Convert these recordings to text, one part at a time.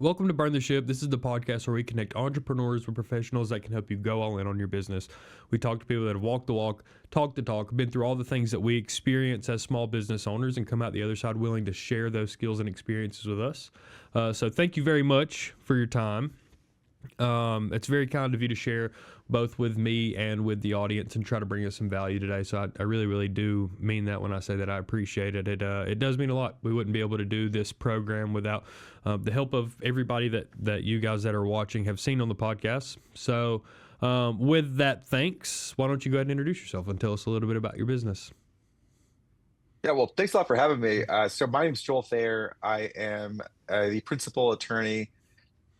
Welcome to Burn the Ship. This is the podcast where we connect entrepreneurs with professionals that can help you go all in on your business. We talk to people that have walked the walk, talked the talk, been through all the things that we experience as small business owners and come out the other side willing to share those skills and experiences with us. So thank you very much for your time. It's very kind of you to share both with me and with the audience and try to bring us some value today. So I really, really do mean that when I say that I appreciate it. It does mean a lot. We wouldn't be able to do this program without the help of everybody that you guys that are watching have seen on the podcast. So with that, thanks. Why don't you go ahead and introduce yourself and tell us a little bit about your business? Yeah, well, thanks a lot for having me. So my name's Joel Thayer. I am the principal attorney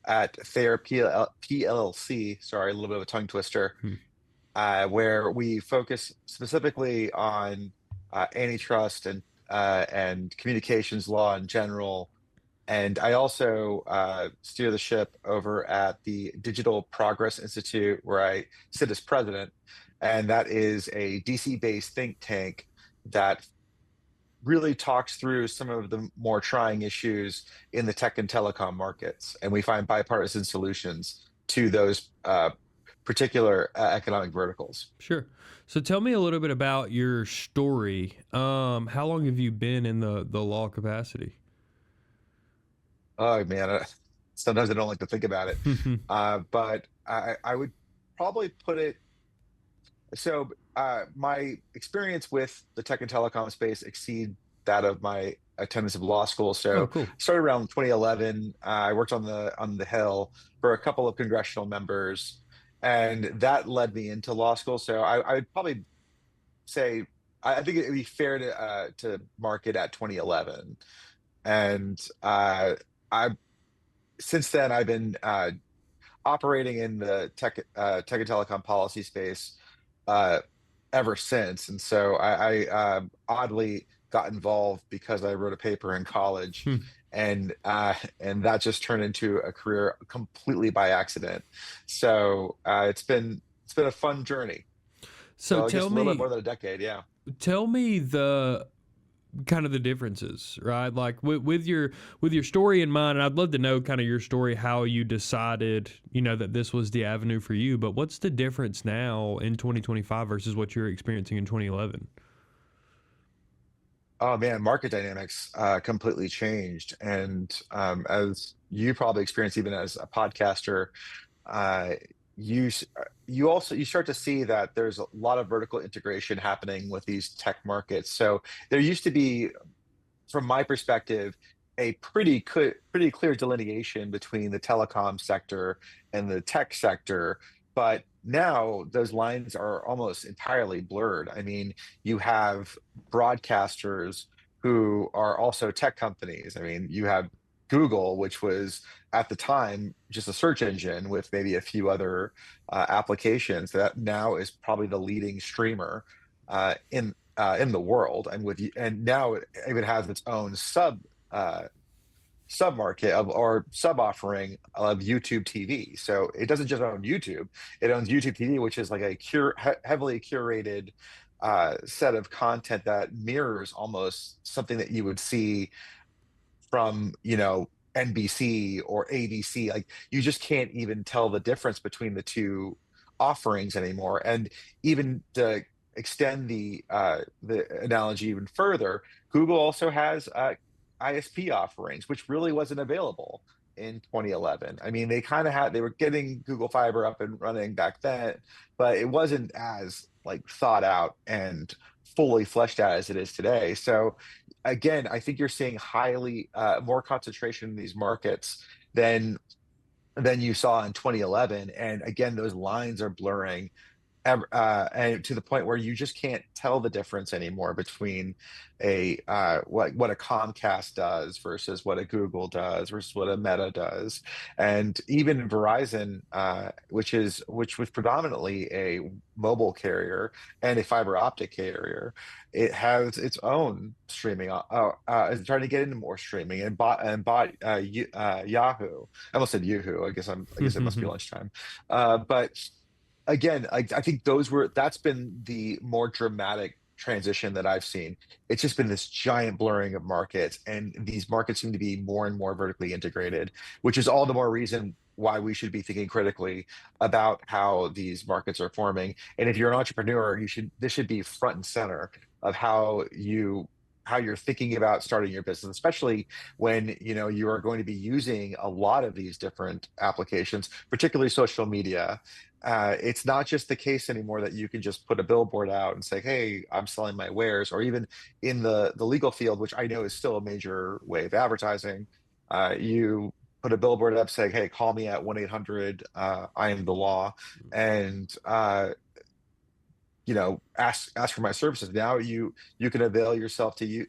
at Thayer PLLC. Sorry, a little bit of a tongue twister, Hmm. where we focus specifically on antitrust and communications law in general. And I also steer the ship over at the Digital Progress Institute, where I sit as president. And that is a DC-based think tank that really talks through some of the more trying issues in the tech and telecom markets, and we find bipartisan solutions to those particular economic verticals. Sure. So tell me a little bit about your story. How long have you been in the law capacity? Oh man, sometimes I don't like to think about it, but I would probably put it so. My experience with the tech and telecom space exceed that of my attendance of law school. Oh, So cool. started around 2011. I worked on the Hill for a couple of congressional members, and that led me into law school. So I would probably say I think it would be fair to mark it at 2011. And I since then I've been operating in the tech and telecom policy space uh, ever since. And so I oddly got involved because I wrote a paper in college, Hmm. and that just turned into a career completely by accident. So it's been a fun journey. So So I guess tell a little bit more me than a decade. Yeah. tell me the kind of the differences, right? Like with your story in mind, and I'd love to know kind of your story, how you decided, that this was the avenue for you. But what's the difference now in 2025 versus what you were experiencing in 2011? Oh man, market dynamics completely changed, and as you probably experienced even as a podcaster, uh, you start to see that there's a lot of vertical integration happening with these tech markets. So there used to be, from my perspective, a pretty clear delineation between the telecom sector and the tech sector. But now those lines are almost entirely blurred. I mean, you have broadcasters who are also tech companies. I mean, you have Google, which was at the time just a search engine with maybe a few other applications, that now is probably the leading streamer in the world, and now it even has its own uh, sub market of or sub offering of YouTube TV. So it doesn't just own YouTube; it owns YouTube TV, which is like a heavily curated set of content that mirrors almost something that you would see from NBC or ABC. Like you just can't even tell the difference between the two offerings anymore. And even to extend the analogy even further, Google also has ISP offerings, which really wasn't available in 2011. I mean, they were getting Google Fiber up and running back then, but it wasn't as like thought out and fully fleshed out as it is today. So again, I think you're seeing highly more concentration in these markets than you saw in 2011. And again, those lines are blurring, and to the point where you just can't tell the difference anymore between a what a Comcast does versus what a Google does versus what a Meta does, and even Verizon, which was predominantly a mobile carrier and a fiber optic carrier, it has its own streaming. Is trying to get into more streaming and bought Yahoo. I almost said Yoohoo. I guess it must be lunchtime, but again, I think that's been the more dramatic transition that I've seen. It's just been this giant blurring of markets, and these markets seem to be more and more vertically integrated, which is all the more reason why we should be thinking critically about how these markets are forming. And if you're an entrepreneur, this should be front and center of how you're thinking about starting your business, especially when you are going to be using a lot of these different applications, particularly social media. It's not just the case anymore that you can just put a billboard out and say, "Hey, I'm selling my wares," or even in the legal field, which I know is still a major way of advertising. You put a billboard up saying, "Hey, call me at 1-800 I am the law," and ask for my services. Now you can avail yourself to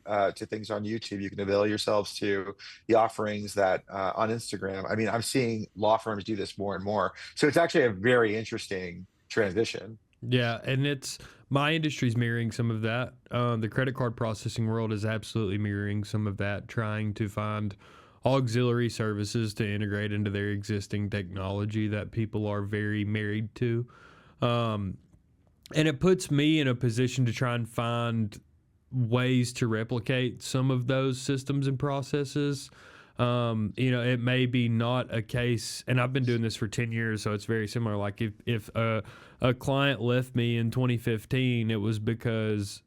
things on YouTube. You can avail yourselves to the offerings that on Instagram. I mean, I'm seeing law firms do this more and more. So it's actually a very interesting transition. Yeah, and it's my industry's mirroring some of that. The credit card processing world is absolutely mirroring some of that, trying to find auxiliary services to integrate into their existing technology that people are very married to. Um, and it puts me in a position to try and find ways to replicate some of those systems and processes. It may be not a case, and I've been doing this for 10 years, so it's very similar. Like if a client left me in 2015, it was because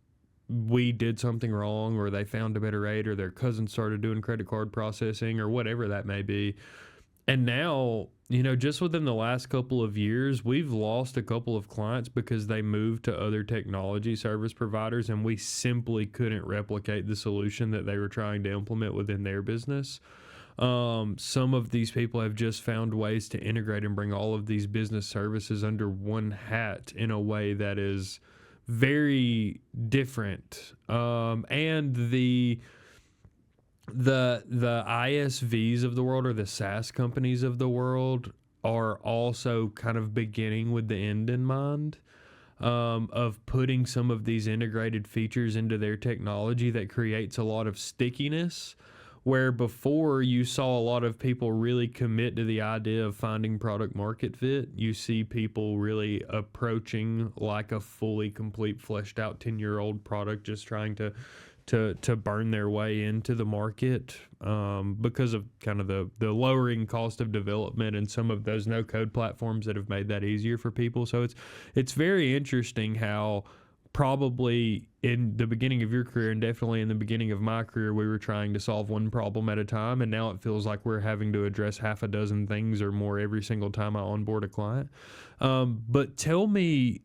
we did something wrong, or they found a better rate, or their cousin started doing credit card processing, or whatever that may be. And now, just within the last couple of years, we've lost a couple of clients because they moved to other technology service providers, and we simply couldn't replicate the solution that they were trying to implement within their business. Some of these people have just found ways to integrate and bring all of these business services under one hat in a way that is very different. And the ISVs of the world, or the SaaS companies of the world, are also kind of beginning with the end in mind, of putting some of these integrated features into their technology that creates a lot of stickiness. Where before you saw a lot of people really commit to the idea of finding product market fit, you see people really approaching like a fully complete fleshed out 10-year-old product, just trying to burn their way into the market, because of kind of the lowering cost of development and some of those no code platforms that have made that easier for people. So it's very interesting how probably in the beginning of your career, and definitely in the beginning of my career, we were trying to solve one problem at a time, and now it feels like we're having to address half a dozen things or more every single time I onboard a client. But tell me,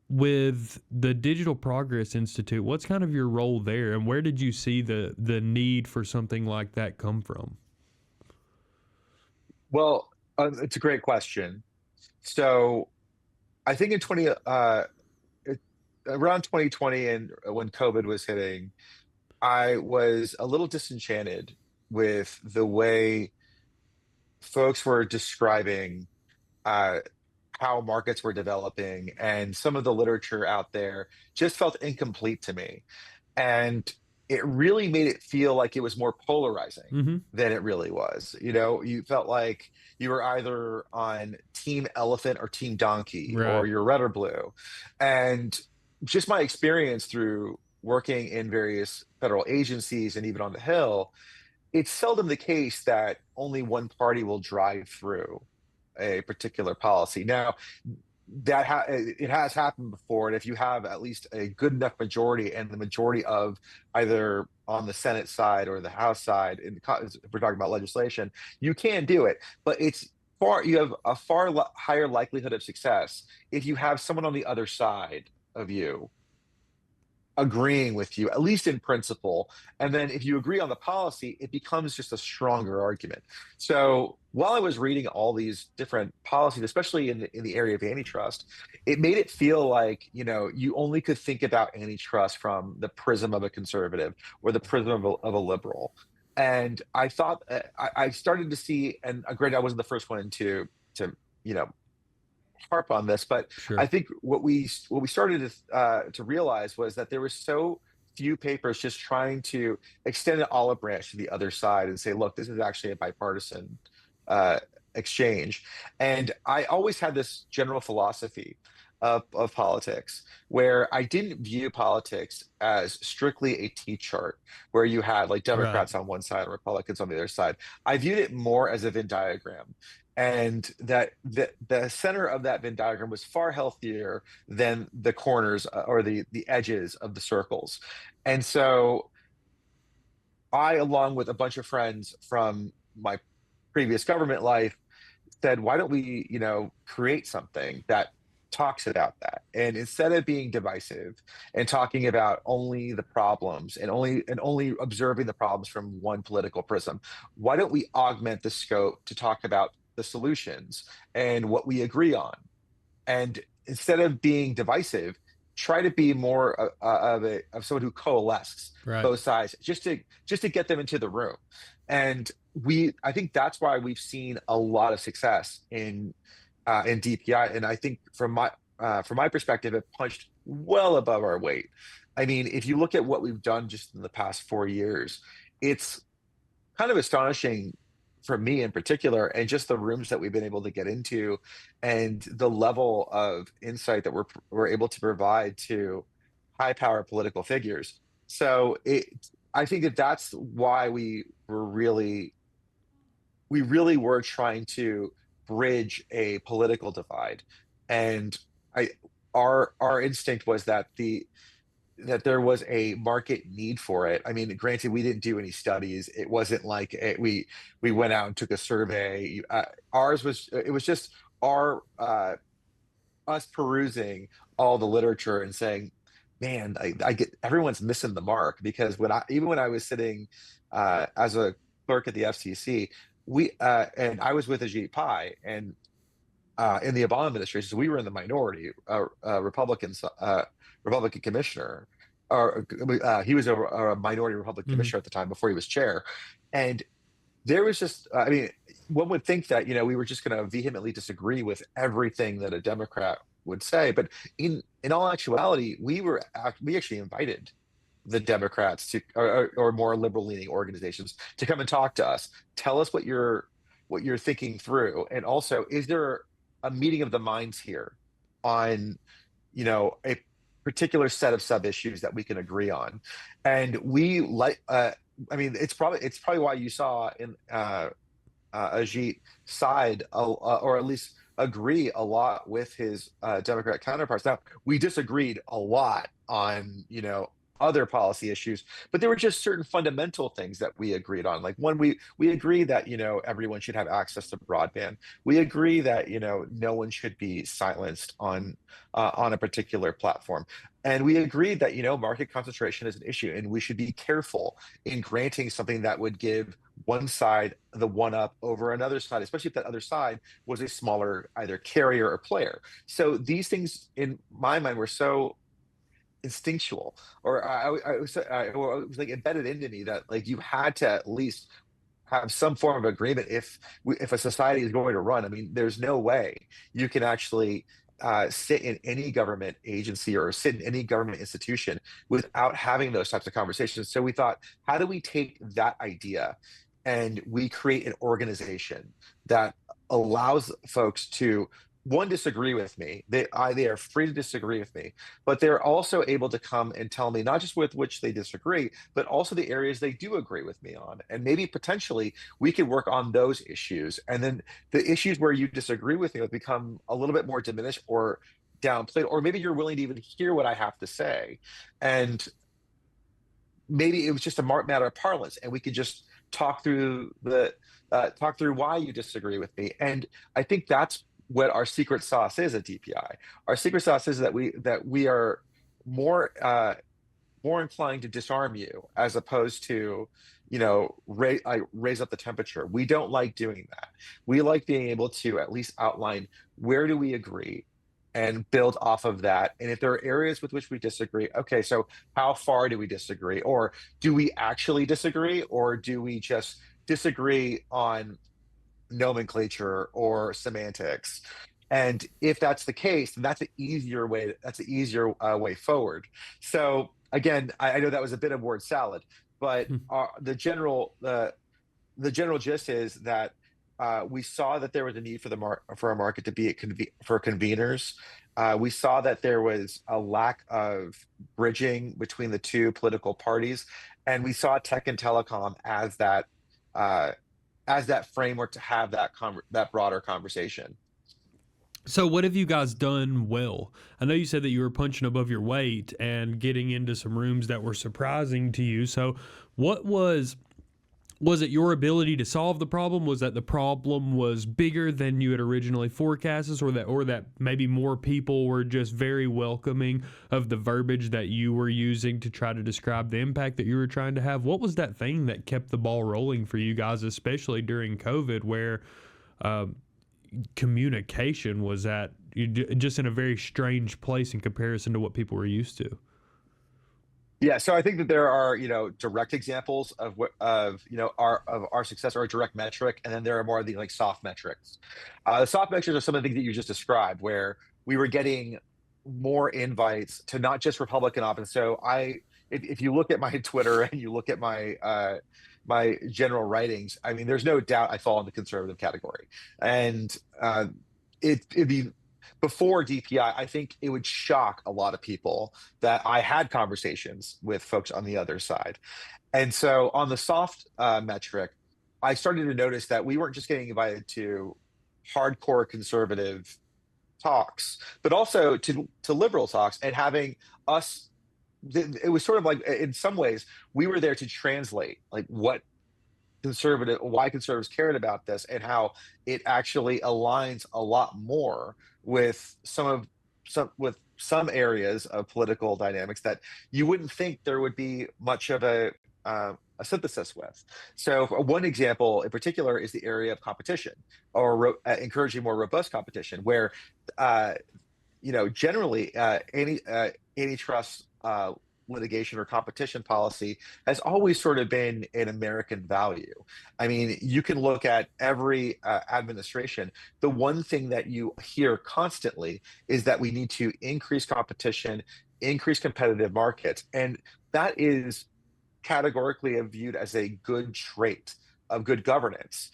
with the Digital Progress Institute, what's kind of your role there, and where did you see the need for something like that come from? Well, it's a great question. So I think around 2020, and when COVID was hitting, I was a little disenchanted with the way folks were describing uh, how markets were developing, and some of the literature out there just felt incomplete to me. And it really made it feel like it was more polarizing Mm-hmm. than it really was. You felt like you were either on team elephant or team donkey, or Right. you're red or blue. And just my experience through working in various federal agencies and even on the Hill, it's seldom the case that only one party will drive through a particular policy. Now, it has happened before, and if you have at least a good enough majority, and the majority of either on the Senate side or the House side, if we're talking about legislation, you can do it. But you have a higher likelihood of success if you have someone on the other side of you agreeing with you, at least in principle. And then if you agree on the policy, it becomes just a stronger argument. So while I was reading all these different policies, especially in the area of antitrust, it made it feel like, you only could think about antitrust from the prism of a conservative or the prism of a liberal. And I thought, I started to see, and granted, I wasn't the first one to you know harp on this, but I Sure. think what we started to realize was that there were so few papers just trying to extend an olive branch to the other side and say, look, this is actually a bipartisan uh, exchange. And I always had this general philosophy of politics, where I didn't view politics as strictly a T chart, where you had like Right. Democrats on one side and Republicans on the other side. I viewed it more as a Venn diagram. And that the center of that Venn diagram was far healthier than the corners or the edges of the circles. And so I, along with a bunch of friends from my previous government life, said, why don't we, create something that talks about that? And instead of being divisive and talking about only the problems and only observing the problems from one political prism, why don't we augment the scope to talk about the solutions and what we agree on? And instead of being divisive, try to be more of someone who coalesces Right. both sides, just to get them into the room. And I think that's why we've seen a lot of success in DPI. And I think from my perspective, it punched well above our weight. I mean, if you look at what we've done just in the past 4 years, it's kind of astonishing for me in particular, and just the rooms that we've been able to get into, and the level of insight that we're able to provide to high power political figures. So I think that's why we really were trying to bridge a political divide, and I our instinct was that there was a market need for it. I mean, granted, we didn't do any studies. It wasn't like we went out and took a survey. It was just our us perusing all the literature and saying, man, I get everyone's missing the mark, because even when I was sitting as a clerk at the FCC, and I was with Ajit Pai, and in the Obama administration, so we were in the minority, Republican commissioner, or he was a minority Republican Mhm. commissioner at the time before he was chair. And there was just, I mean, one would think that, we were just going to vehemently disagree with everything that a Democrat would say. But in all actuality, we actually invited the Democrats or more liberal leaning organizations to come and talk to us, tell us what you're thinking through. And also, is there a meeting of the minds here on, a particular set of sub issues that we can agree on? And I mean, it's probably why you saw in Ajit side, or at least agree a lot with his Democrat counterparts. Now, we disagreed a lot on, other policy issues, but there were just certain fundamental things that we agreed on. Like, one, we agree that, everyone should have access to broadband. We agree that, no one should be silenced on a particular platform. And we agreed that, market concentration is an issue, and we should be careful in granting something that would give one side the one up over another side, especially if that other side was a smaller either carrier or player. So these things, in my mind, were so instinctual, or or it was like embedded into me, that like you had to at least have some form of agreement if a society is going to run. I mean, there's no way you can actually sit in any government agency or sit in any government institution without having those types of conversations. So we thought, how do we take that idea and we create an organization that allows folks to, one, disagree with me. They are free to disagree with me, but they're also able to come and tell me not just with which they disagree, but also the areas they do agree with me on. And maybe potentially we could work on those issues. And then the issues where you disagree with me will become a little bit more diminished or downplayed, or maybe you're willing to even hear what I have to say. And maybe it was just a matter of parlance, and we could just talk through why you disagree with me. And I think that's what our secret sauce is at DPI. Our secret sauce is that we are more more inclined to disarm you, as opposed to, raise up the temperature. We don't like doing that. We like being able to at least outline, where do we agree, and build off of that. And if there are areas with which we disagree, okay, so how far do we disagree? Or do we actually disagree? Or do we just disagree on nomenclature or semantics? And if that's the case, then that's the easier way forward. So again, I know that was a bit of word salad, but Hmm. the general gist is that we saw that there was a need for for a market to be for conveners. We saw that there was a lack of bridging between the two political parties, and we saw tech and telecom uh, as that framework to have that broader conversation. So, what have you guys done well? I know you said that you were punching above your weight and getting into some rooms that were surprising to you. So, what was it your ability to solve the problem? Was that the problem was bigger than you had originally forecasted, or that maybe more people were just very welcoming of the verbiage that you were using to try to describe the impact that you were trying to have? What was that thing that kept the ball rolling for you guys, especially during COVID, where uh, communication was at just in a very strange place in comparison to what people were used to? Yeah, so I think that there are, direct examples of our success, or a direct metric, and then there are more of the like soft metrics. The soft metrics are some of the things that you just described, where we were getting more invites to not just Republican office. So if you look at my Twitter and you look at my general writings, I mean, there's no doubt I fall in the conservative category, and it'd be before DPI, I think it would shock a lot of people that I had conversations with folks on the other side. And so on the soft metric, I started to notice that we weren't just getting invited to hardcore conservative talks, but also to liberal talks, and having us. It was sort of like, in some ways, we were there to translate like why conservatives cared about this, and how it actually aligns a lot more with some areas of political dynamics that you wouldn't think there would be much of a synthesis with. So one example in particular is the area of competition, or encouraging more robust competition, where uh, generally any antitrust litigation or competition policy has always sort of been an American value. I mean, you can look at every administration. The one thing that you hear constantly is that we need to increase competition, increase competitive markets, and that is categorically viewed as a good trait of good governance,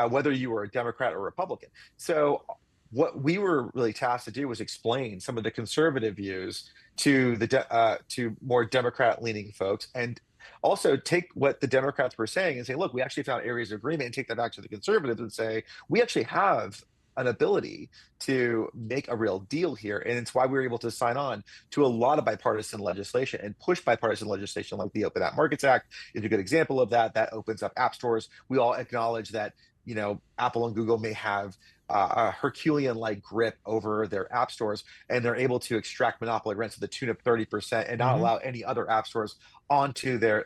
whether you were a Democrat or Republican. So what we were really tasked to do was explain some of the conservative views to more Democrat leaning folks, and also take what the Democrats were saying and say, look, we actually found areas of agreement, and take that back to the conservatives and say, we actually have an ability to make a real deal here. And it's why we were able to sign on to a lot of bipartisan legislation and push bipartisan legislation, like the Open App Markets Act is a good example of that. That opens up app stores. We all acknowledge that, Apple and Google may have a Herculean-like grip over their app stores, and they're able to extract monopoly rents to the tune of 30%, and not allow any other app stores onto their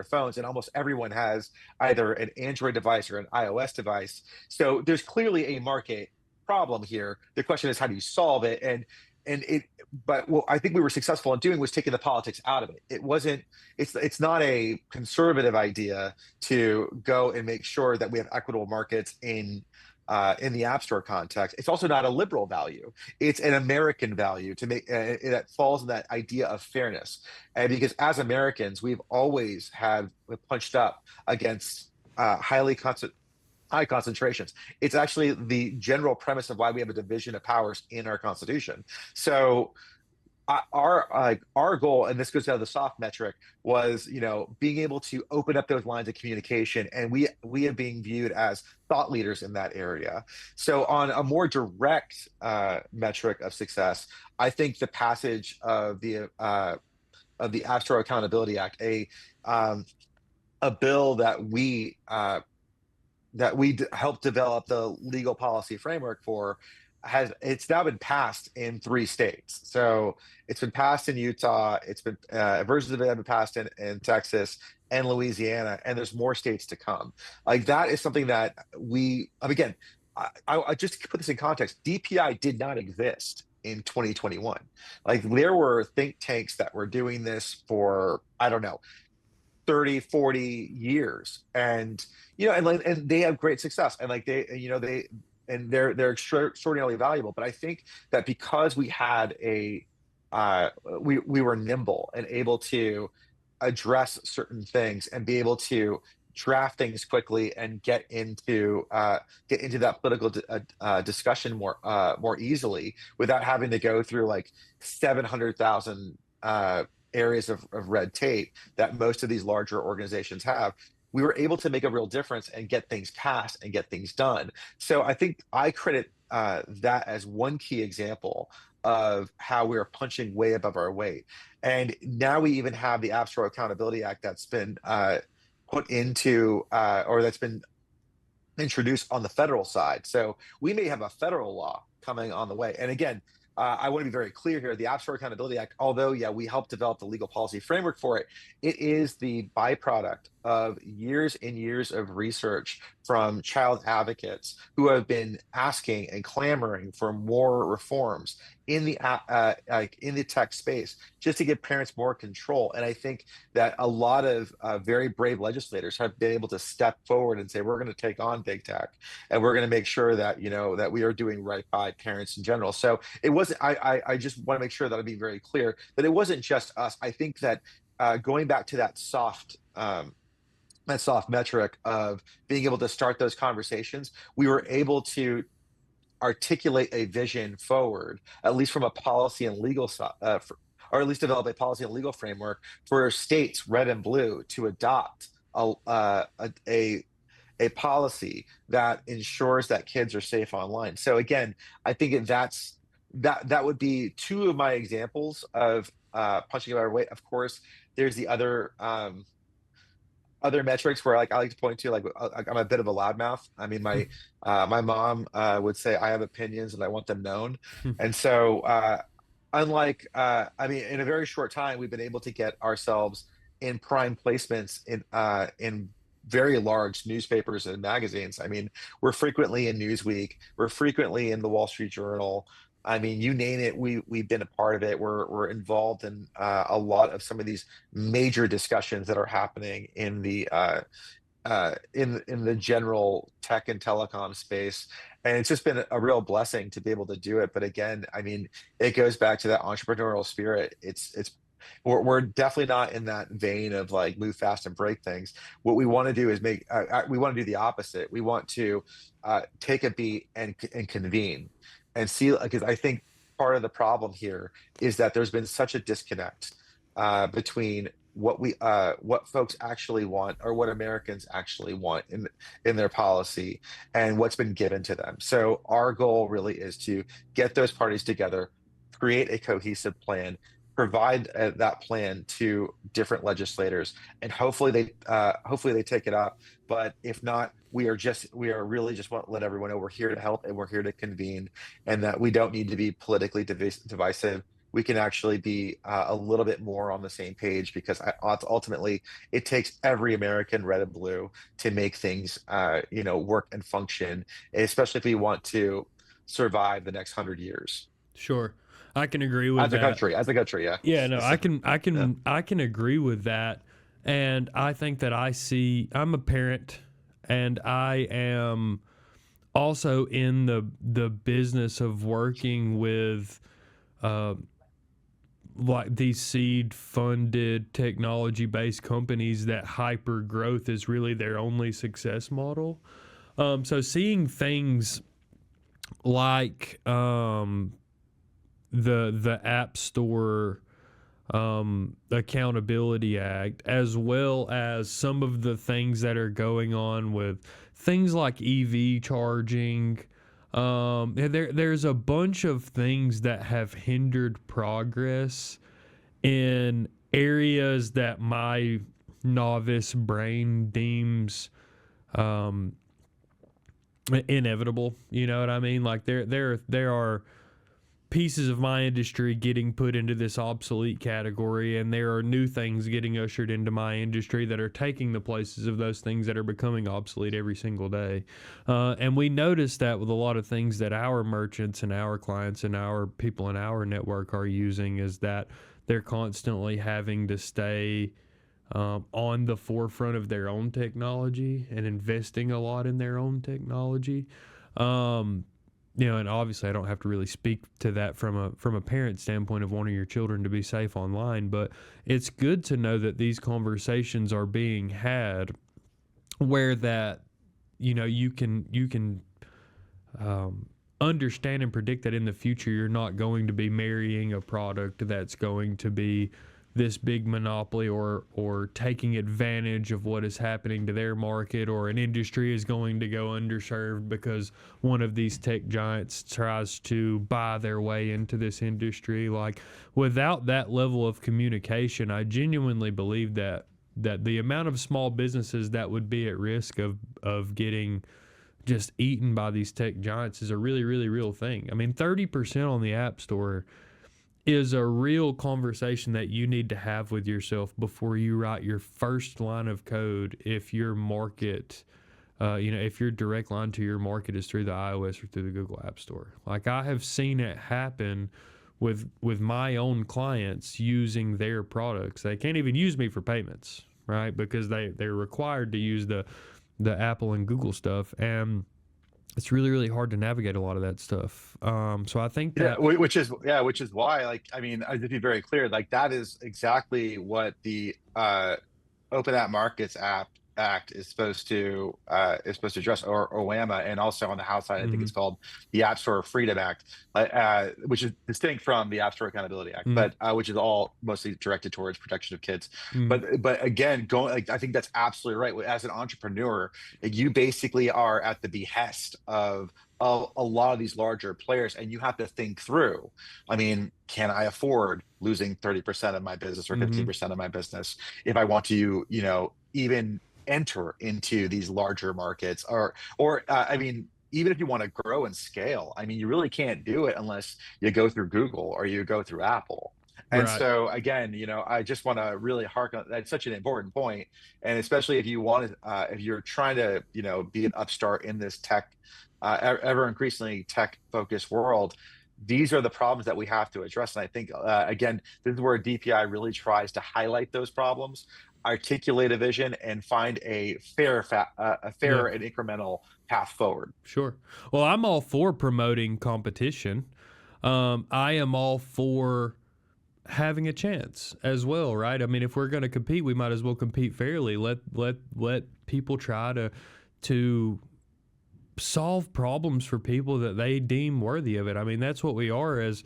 phones. And almost everyone has either an Android device or an iOS device. So there's clearly a market problem here. The question is, how do you solve it? But what I think we were successful in doing was taking the politics out of it. It's not a conservative idea to go and make sure that we have equitable markets in the App Store context. It's also not a liberal value. It's an American value to make that falls in that idea of fairness. And because as Americans, we've always punched up against high concentrations. It's actually the general premise of why we have a division of powers in our Constitution. So our goal, and this goes down to the soft metric, was being able to open up those lines of communication, and we are being viewed as thought leaders in that area. So on a more direct metric of success, I think the passage of the App Store Accountability Act, a bill that we helped develop the legal policy framework for, it's now been passed in 3 states. So it's been passed in Utah. It's been versions of it have been passed in Texas and Louisiana, and there's more states to come. Like, that is something that again, I just to put this in context, DPI did not exist in 2021. Like, there were think tanks that were doing this for, I don't know, 30, 40 years, and and they have great success, and like they're extraordinarily valuable. But I think that because we had we were nimble and able to address certain things and be able to draft things quickly and get into that political discussion more easily without having to go through like 700,000 areas of red tape that most of these larger organizations have. We were able to make a real difference and get things passed and get things done. So I think I credit that as one key example of how we are punching way above our weight. And now we even have the App Store Accountability Act that's been put into or that's been introduced on the federal side. So we may have a federal law coming on the way. And again, I want to be very clear here. The App Store Accountability Act, although, yeah, we helped develop the legal policy framework for it, it is the byproduct of years and years of research from child advocates who have been asking and clamoring for more reforms in the in the tech space, just to give parents more control. And I think that a lot of very brave legislators have been able to step forward and say, we're going to take on big tech, and we're going to make sure that that we are doing right by parents in general. So it wasn't. I just want to make sure that I'm being very clear that it wasn't just us. I think that going back to that soft metric of being able to start those conversations, we were able to articulate a vision forward, at least from a policy and legal side, or at least develop a policy and legal framework for states, red and blue, to adopt a policy that ensures that kids are safe online. So again, I think that would be two of my examples of punching above our weight. Of course, there's the other metrics where like I like to point to, like I'm a bit of a loudmouth. I mean, my mom would say I have opinions and I want them known. And so unlike I mean, in a very short time, we've been able to get ourselves in prime placements in very large newspapers and magazines. I mean, we're frequently in Newsweek, we're frequently in the Wall Street Journal. I mean, you name it, we've been a part of it. We're involved in a lot of some of these major discussions that are happening in the in the general tech and telecom space. And it's just been a real blessing to be able to do it. But again, I mean, it goes back to that entrepreneurial spirit. We're definitely not in that vein of like move fast and break things. What we want to do is we want to do the opposite. We want to take a beat and convene and see, because I think part of the problem here is that there's been such a disconnect between what folks actually want, or what Americans actually want in their policy, and what's been given to them. So our goal really is to get those parties together, create a cohesive plan, provide that plan to different legislators, and hopefully they take it up. But if not, we are really just want to let everyone know we're here to help and we're here to convene, and that we don't need to be politically divisive. We can actually be a little bit more on the same page, because ultimately it takes every American, red and blue, to make things work and function, especially if we want to survive the next 100 years. Sure. I can agree with that. As a country, yeah. Yeah, no, I can agree with that. And I think that I'm a parent, and I am also in the business of working with like these seed funded technology based companies that hyper growth is really their only success model. So seeing things like the App Store Accountability Act, as well as some of the things that are going on with things like EV charging. There's a bunch of things that have hindered progress in areas that my novice brain deems inevitable. You know what I mean? Like there are pieces of my industry getting put into this obsolete category, and there are new things getting ushered into my industry that are taking the places of those things that are becoming obsolete every single day. And we notice that with a lot of things that our merchants and our clients and our people in our network are using, is that they're constantly having to stay on the forefront of their own technology and investing a lot in their own technology. And obviously I don't have to really speak to that from a parent standpoint of wanting your children to be safe online, but it's good to know that these conversations are being had where that, you can understand and predict that in the future you're not going to be marrying a product that's going to be this big monopoly, or taking advantage of what is happening to their market, or an industry is going to go underserved because one of these tech giants tries to buy their way into this industry. Like, without that level of communication, I genuinely believe that the amount of small businesses that would be at risk of getting just eaten by these tech giants is a really, really real thing. I mean, 30% on the App Store is a real conversation that you need to have with yourself before you write your first line of code. If your market, if your direct line to your market is through the iOS or through the Google App Store. Like, I have seen it happen with my own clients using their products. They can't even use me for payments, right? Because they're required to use the Apple and Google stuff, and it's really, really hard to navigate a lot of that stuff. So I think Yeah, that, which is why, like, I mean, to be very clear, like that is exactly what the Open App Markets Act is supposed to address, or OAMA, and also on the House side, I think mm-hmm, it's called the App Store Freedom Act, which is distinct from the App Store Accountability Act, mm-hmm, but which is all mostly directed towards protection of kids. mm-hmm, But again, going, like, I think that's absolutely right. As an entrepreneur, like, you basically are at the behest of a lot of these larger players, and you have to think through, I mean, can I afford losing 30% of my business or mm-hmm, 15% of my business if I want to, even enter into these larger markets? Or I mean, even if you want to grow and scale, I mean, you really can't do it unless you go through Google or you go through Apple. And right, so again, I just want to really harken, that's such an important point. And especially if you want to, if you're trying to, be an upstart in this tech, ever increasingly tech focused world, these are the problems that we have to address. And I think, again, this is where DPI really tries to highlight those problems, articulate a vision, and find a yeah, fair and incremental path forward. sure. Well, I'm all for promoting competition. I am all for having a chance as well, right? I mean, if we're going to compete, we might as well compete fairly. Let people try to solve problems for people that they deem worthy of it. I mean, that's what we are as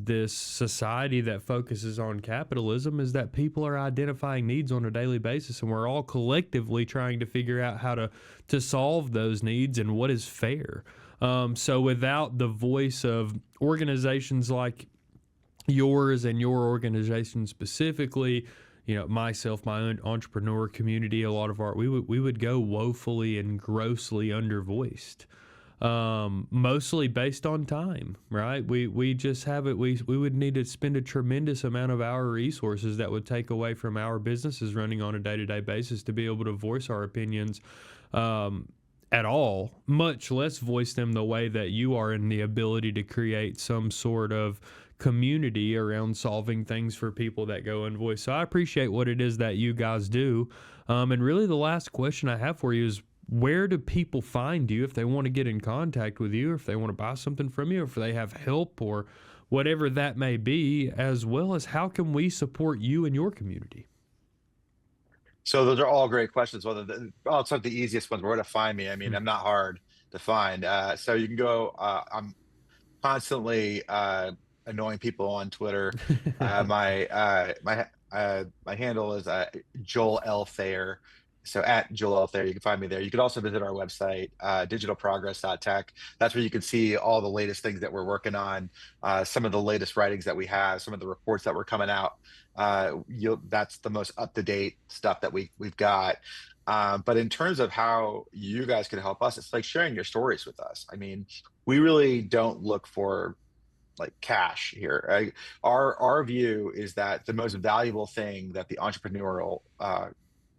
this society that focuses on capitalism, is that people are identifying needs on a daily basis, and we're all collectively trying to figure out how to solve those needs and what is fair. So without the voice of organizations like yours and your organization specifically, myself, my own entrepreneur community, a lot of we would go woefully and grossly undervoiced, mostly based on time, right? We just have it. We would need to spend a tremendous amount of our resources that would take away from our businesses running on a day-to-day basis to be able to voice our opinions, at all, much less voice them the way that you are, in the ability to create some sort of community around solving things for people that go unvoiced. So I appreciate what it is that you guys do. And really, the last question I have for you is, where do people find you if they want to get in contact with you, or if they want to buy something from you, or if they have help, or whatever that may be, as well as how can we support you and your community? So those are all great questions. Well, I'll start the easiest ones. Where to find me? I mean, Hmm. I'm not hard to find. So you can go. I'm constantly annoying people on Twitter. My handle is Joel L. Thayer. So at Joel L. Thayer, you can find me there. You can also visit our website, digitalprogress.tech. That's where you can see all the latest things that we're working on, some of the latest writings that we have, some of the reports that were coming out. That's the most up to date stuff that we've got. But in terms of how you guys can help us, it's like sharing your stories with us. I mean, we really don't look for like cash here. Our view is that the most valuable thing that the entrepreneurial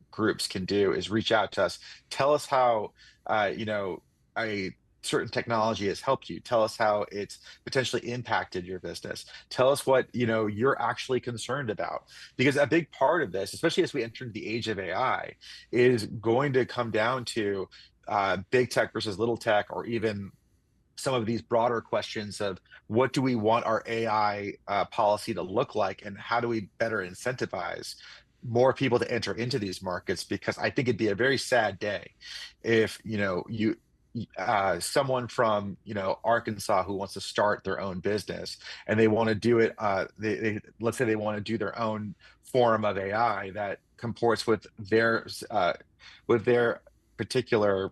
groups can do is reach out to us, tell us how a certain technology has helped you, tell us how it's potentially impacted your business, tell us what you're actually concerned about, because a big part of this, especially as we enter the age of AI, is going to come down to big tech versus little tech, or even some of these broader questions of what do we want our AI policy to look like, and how do we better incentivize more people to enter into these markets, because I think it'd be a very sad day if, someone from, Arkansas who wants to start their own business, and they want to do it, let's say they want to do their own form of AI that comports with their particular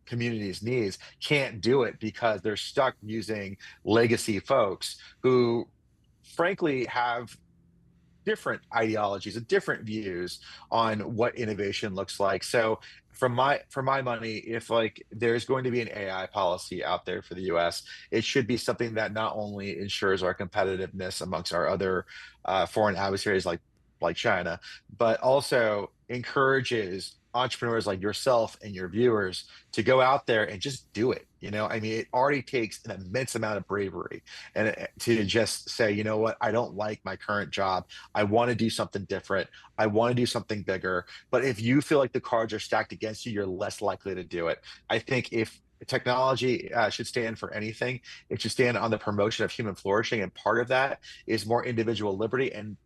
community's needs, can't do it because they're stuck using legacy folks who frankly have different ideologies and different views on what innovation looks like. So for my money, if like there's going to be an AI policy out there for the US, it should be something that not only ensures our competitiveness amongst our other foreign adversaries like China, but also encourages entrepreneurs like yourself and your viewers to go out there and just do it. I mean, it already takes an immense amount of bravery and to just say, you know what, I don't like my current job. I want to do something different. I want to do something bigger. But if you feel like the cards are stacked against you, you're less likely to do it. I think if technology should stand for anything, it should stand on the promotion of human flourishing. And part of that is more individual liberty. And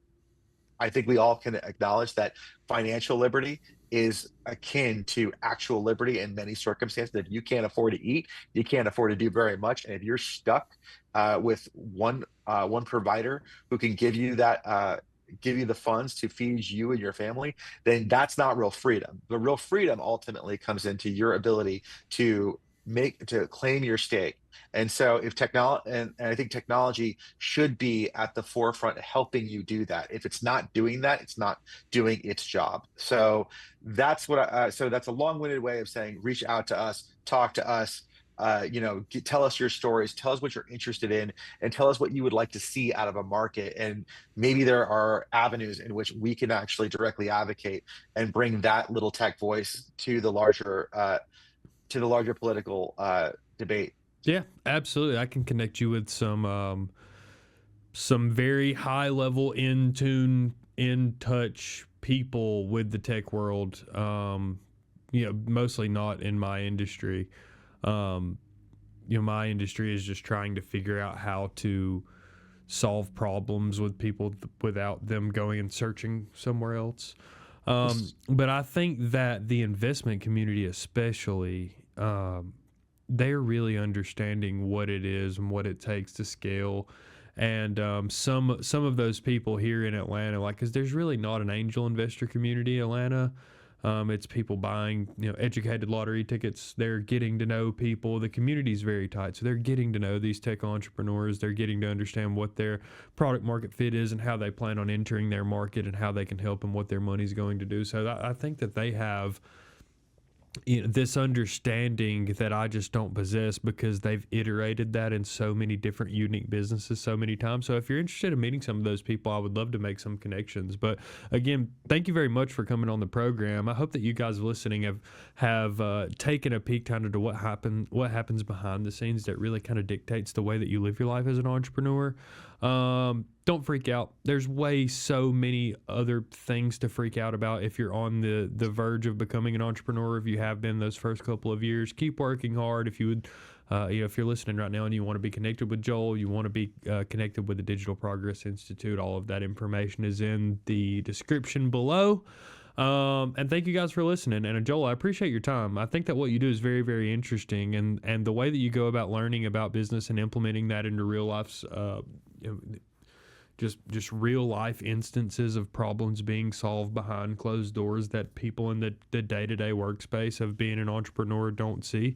I think we all can acknowledge that financial liberty is akin to actual liberty in many circumstances. If you can't afford to eat, you can't afford to do very much, and if you're stuck with one provider who can give you the funds to feed you and your family, then that's not real freedom. The real freedom ultimately comes into your ability to claim your stake. And so if technology, and I think technology should be at the forefront helping you do that. If it's not doing that, it's not doing its job. So that's so that's a long-winded way of saying, reach out to us, talk to us, tell us your stories, tell us what you're interested in, and tell us what you would like to see out of a market. And maybe there are avenues in which we can actually directly advocate and bring that little tech voice to the larger political debate. Yeah, absolutely. I can connect you with some very high level, in tune, in touch people with the tech world. Mostly not in my industry. My industry is just trying to figure out how to solve problems with people without them going and searching somewhere else. But I think that the investment community, especially, they're really understanding what it is and what it takes to scale. And some of those people here in Atlanta, like, because there's really not an angel investor community in Atlanta. It's people buying, educated lottery tickets. They're getting to know people. The community's very tight, so they're getting to know these tech entrepreneurs. They're getting to understand what their product market fit is and how they plan on entering their market and how they can help and what their money's going to do. So I think that they have this understanding that I just don't possess, because they've iterated that in so many different unique businesses so many times. So if you're interested in meeting some of those people, I would love to make some connections. But again, thank you very much for coming on the program. I hope that you guys listening have taken a peek kind of to what happens behind the scenes that really kind of dictates the way that you live your life as an entrepreneur. Don't freak out. There's so many other things to freak out about if you're on the verge of becoming an entrepreneur. If you have been those first couple of years, keep working hard. If you would, if you're listening right now and you want to be connected with Joel, you want to be connected with the Digital Progress Institute, all of that information is in the description below. And thank you guys for listening. And Joel, I appreciate your time. I think that what you do is very, very interesting, and the way that you go about learning about business and implementing that into real life's, just real life instances of problems being solved behind closed doors that people in the day-to-day workspace of being an entrepreneur don't see.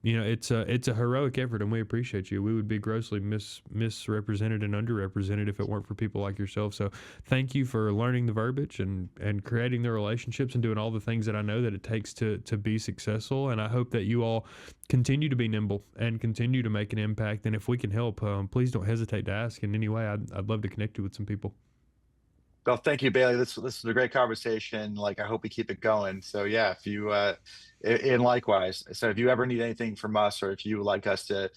It's a heroic effort, and we appreciate you. We would be grossly misrepresented and underrepresented if it weren't for people like yourself. So thank you for learning the verbiage and creating the relationships and doing all the things that I know that it takes to be successful. And I hope that you all continue to be nimble and continue to make an impact. And if we can help, please don't hesitate to ask in any way. I'd love to connect you with some people. Well, thank you, Bailey. This was a great conversation. Like, I hope we keep it going. So yeah, if you and likewise. So if you ever need anything from us, or if you would like us to,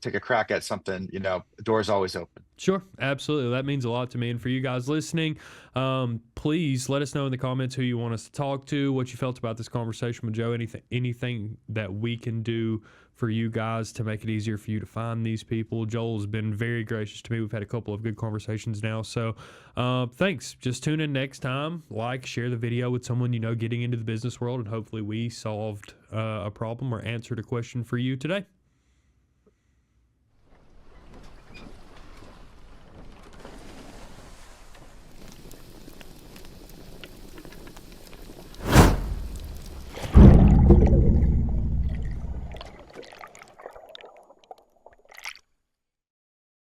take a crack at something, the door's always open. Sure, absolutely. That means a lot to me. And for you guys listening, please let us know in the comments who you want us to talk to, what you felt about this conversation with Joe, anything that we can do for you guys to make it easier for you to find these people. Joel's been very gracious to me. We've had a couple of good conversations now. So thanks. Just tune in next time. Share the video with someone you know getting into the business world, and hopefully we solved a problem or answered a question for you today.